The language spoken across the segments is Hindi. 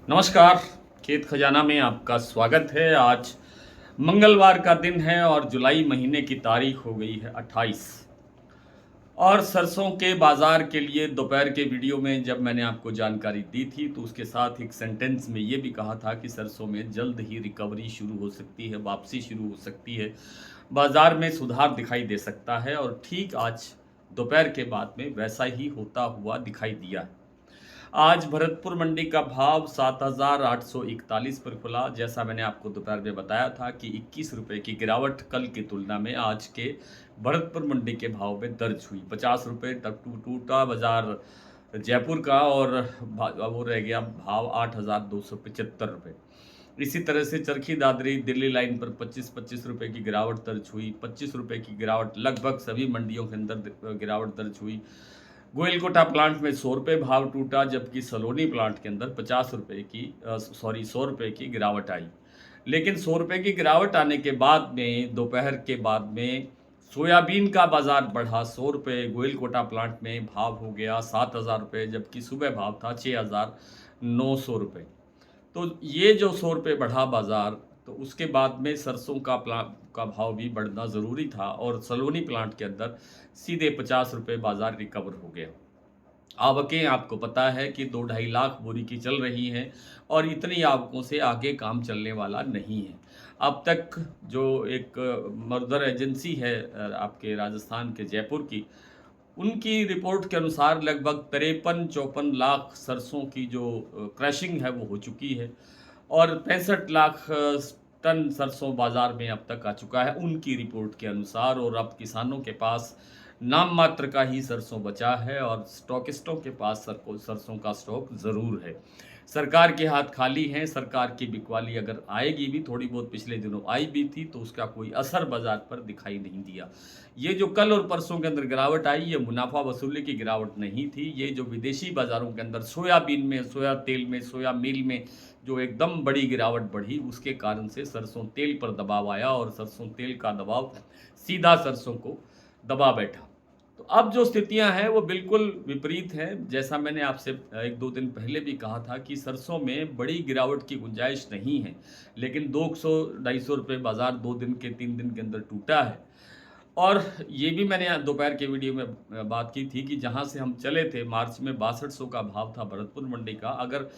नमस्कार। खेत खजाना में आपका स्वागत है। आज मंगलवार का दिन है और जुलाई महीने की तारीख हो गई है 28। और सरसों के बाज़ार के लिए दोपहर के वीडियो में जब मैंने आपको जानकारी दी थी तो उसके साथ एक सेंटेंस में ये भी कहा था कि सरसों में जल्द ही रिकवरी शुरू हो सकती है, वापसी शुरू हो सकती है, बाज़ार में सुधार दिखाई दे सकता है। और ठीक आज दोपहर के बाद में वैसा ही होता हुआ दिखाई दिया है। आज भरतपुर मंडी का भाव 7,841 पर खुला। जैसा मैंने आपको दोपहर में बताया था कि 21 रुपये की गिरावट कल की तुलना में आज के भरतपुर मंडी के भाव में दर्ज हुई। 50 रुपये तक टूटा बाजार जयपुर का और वो रह गया भाव 8,275 रुपये। इसी तरह से चरखी दादरी दिल्ली लाइन पर 25-25 रुपये की गिरावट दर्ज हुई। 25 रुपये की गिरावट लगभग सभी मंडियों के अंदर गिरावट दर्ज हुई। गोयलकोटा प्लांट में 100 रुपये भाव टूटा, जबकि सलोनी प्लांट के अंदर 50 रुपये की 100 रुपये की गिरावट आई। लेकिन 100 रुपये की गिरावट आने के बाद में दोपहर के बाद में सोयाबीन का बाजार बढ़ा। 100 रुपये गोयलकोटा प्लांट में भाव हो गया 7,000 रुपये, जबकि सुबह भाव था 6,900 रुपये। तो ये जो 100 रुपये बढ़ा बाज़ार, तो उसके बाद में सरसों का भाव भी बढ़ना ज़रूरी था और सलोनी प्लांट के अंदर सीधे 50 रुपये बाज़ार रिकवर हो गया। आवकें आपको पता है कि 2-2.5 लाख बोरी की चल रही हैं और इतनी आवकों से आगे काम चलने वाला नहीं है। अब तक जो एक मर्दर एजेंसी है आपके राजस्थान के जयपुर की, उनकी रिपोर्ट के अनुसार लगभग 53-54 लाख सरसों की जो क्रशिंग है वो हो चुकी है और 65 लाख टन सरसों बाज़ार में अब तक आ चुका है उनकी रिपोर्ट के अनुसार। और अब किसानों के पास नाम मात्र का ही सरसों बचा है और स्टॉकिस्टों के पास सरसों का स्टॉक ज़रूर है। सरकार के हाथ खाली हैं। सरकार की बिकवाली अगर आएगी भी, थोड़ी बहुत पिछले दिनों आई भी थी, तो उसका कोई असर बाजार पर दिखाई नहीं दिया। ये जो कल और परसों के अंदर गिरावट आई, ये मुनाफा वसूली की गिरावट नहीं थी। ये जो विदेशी बाज़ारों के अंदर सोयाबीन में, सोया तेल में, सोया मील में जो एकदम बड़ी गिरावट बढ़ी, उसके कारण से सरसों तेल पर दबाव आया और सरसों तेल का दबाव सीधा सरसों को दबा बैठा। तो अब जो स्थितियां हैं वो बिल्कुल विपरीत हैं। जैसा मैंने आपसे 1-2 दिन पहले भी कहा था कि सरसों में बड़ी गिरावट की गुंजाइश नहीं है, लेकिन 200-250 रुपये बाज़ार 2 दिन के 3 दिन के अंदर टूटा है। और ये भी मैंने दोपहर के वीडियो में बात की थी कि जहाँ से हम चले थे मार्च में 6200 का भाव था भरतपुर मंडी का। अगर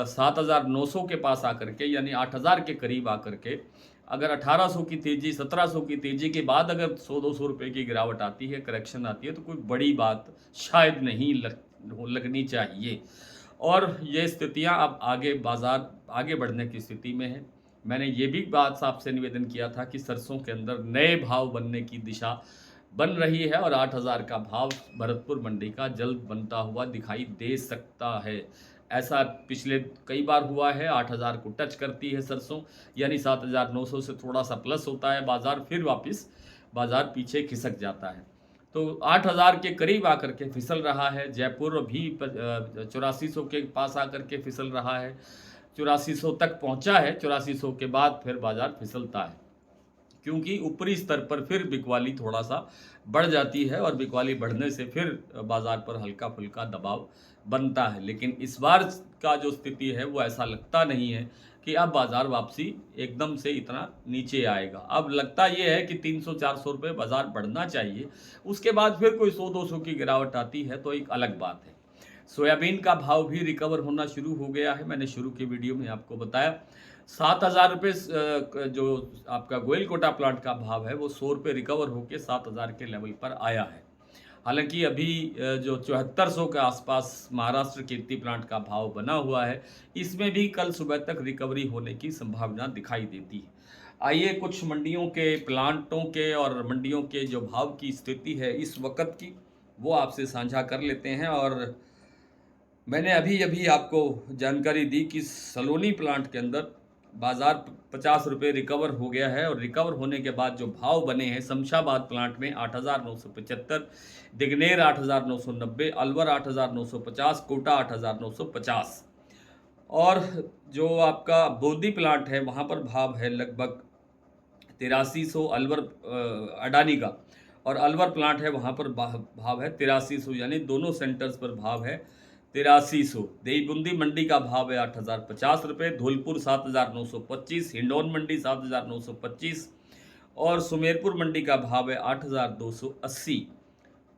7,900 के पास आकर के, यानी 8,000 के करीब आकर के, अगर 1800 की तेज़ी, 1700 की तेज़ी के बाद अगर 100-200 रुपये की गिरावट आती है, करेक्शन आती है, तो कोई बड़ी बात शायद नहीं लगनी चाहिए। और ये स्थितियाँ अब आगे बाज़ार आगे बढ़ने की स्थिति में है। मैंने ये भी बात आपसे निवेदन किया था कि सरसों के अंदर नए भाव बनने की दिशा बन रही है और 8,000 का भाव भरतपुर मंडी का जल्द बनता हुआ दिखाई दे सकता है। ऐसा पिछले कई बार हुआ है। 8,000 को टच करती है सरसों, यानी 7,900 से थोड़ा सा प्लस होता है बाज़ार, फिर वापस बाज़ार पीछे खिसक जाता है। तो 8,000 के करीब आकर के फिसल रहा है। जयपुर भी 8400 के पास आकर के फिसल रहा है। 8400 तक पहुंचा है। 8400 के बाद फिर बाज़ार फिसलता है, क्योंकि ऊपरी स्तर पर फिर बिकवाली थोड़ा सा बढ़ जाती है और बिकवाली बढ़ने से फिर बाज़ार पर हल्का फुल्का दबाव बनता है। लेकिन इस बार का जो स्थिति है वो ऐसा लगता नहीं है कि अब बाज़ार वापसी एकदम से इतना नीचे आएगा। अब लगता ये है कि 300-400 रुपये बाज़ार बढ़ना चाहिए, उसके बाद फिर कोई 100-200 की गिरावट आती है तो एक अलग बात है। सोयाबीन का भाव भी रिकवर होना शुरू हो गया है। मैंने शुरू की वीडियो में आपको बताया 7,000 रुपये जो आपका गोयलकोटा प्लांट का भाव है वो 100 रुपये रिकवर होकर 7,000 के लेवल पर आया है। हालांकि अभी जो 7400 के आसपास महाराष्ट्र कीर्ति प्लांट का भाव बना हुआ है, इसमें भी कल सुबह तक रिकवरी होने की संभावना दिखाई देती है। आइए कुछ मंडियों के, प्लांटों के और मंडियों के जो भाव की स्थिति है इस वक्त की, वो आपसे साझा कर लेते हैं। और मैंने अभी अभी आपको जानकारी दी कि सलोनी प्लांट के अंदर बाज़ार 50 रुपये रिकवर हो गया है और रिकवर होने के बाद जो भाव बने हैं, शमशाबाद प्लांट में 8,975, दिग्नेर 8,990, अलवर 8,950, कोटा 8,950। और जो आपका बोदी प्लांट है वहाँ पर भाव है लगभग 8300 अलवर अडानी का, और अलवर प्लांट है वहाँ पर भाव है 8300, यानी दोनों सेंटर्स पर भाव है 8300। देईबूंदी मंडी का भाव है 8050 रुपये, धौलपुर 7925, हिंडौन मंडी 7925 और सुमेरपुर मंडी का भाव है 8280।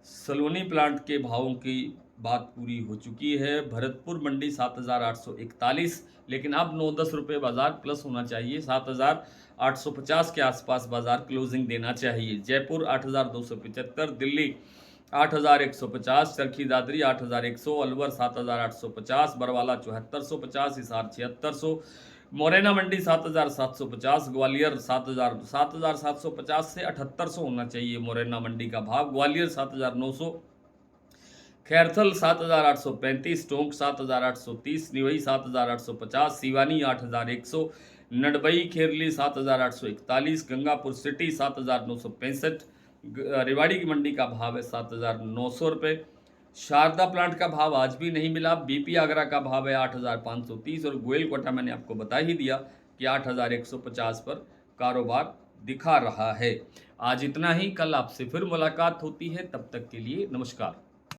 सलोनी प्लांट के भावों की बात पूरी हो चुकी है। भरतपुर मंडी 7841, लेकिन अब 9-10 रुपये बाजार प्लस होना चाहिए। 7850 के आसपास बाजार क्लोजिंग देना चाहिए। जयपुर 8275, दिल्ली 8150, चरखी दादरी 8100, अलवर 7850, बरवाला 7450, हिसार 7600, मोरैना मंडी 7750, ग्वालियर 7750 से 7800 होना चाहिए मोरैना मंडी का भाव। ग्वालियर 7900, खैरथल 7835, टोंक 7830, निवई 7850, सिवानी 8100, नडबई खेरली 7841, गंगापुर सिटी 7965, रेवाड़ी की मंडी का भाव है 7900 रुपये। शारदा प्लांट का भाव आज भी नहीं मिला। बीपी आगरा का भाव है 8530 और गोयल कोटा मैंने आपको बता ही दिया कि 8150 पर कारोबार दिखा रहा है। आज इतना ही, कल आपसे फिर मुलाकात होती है, तब तक के लिए नमस्कार।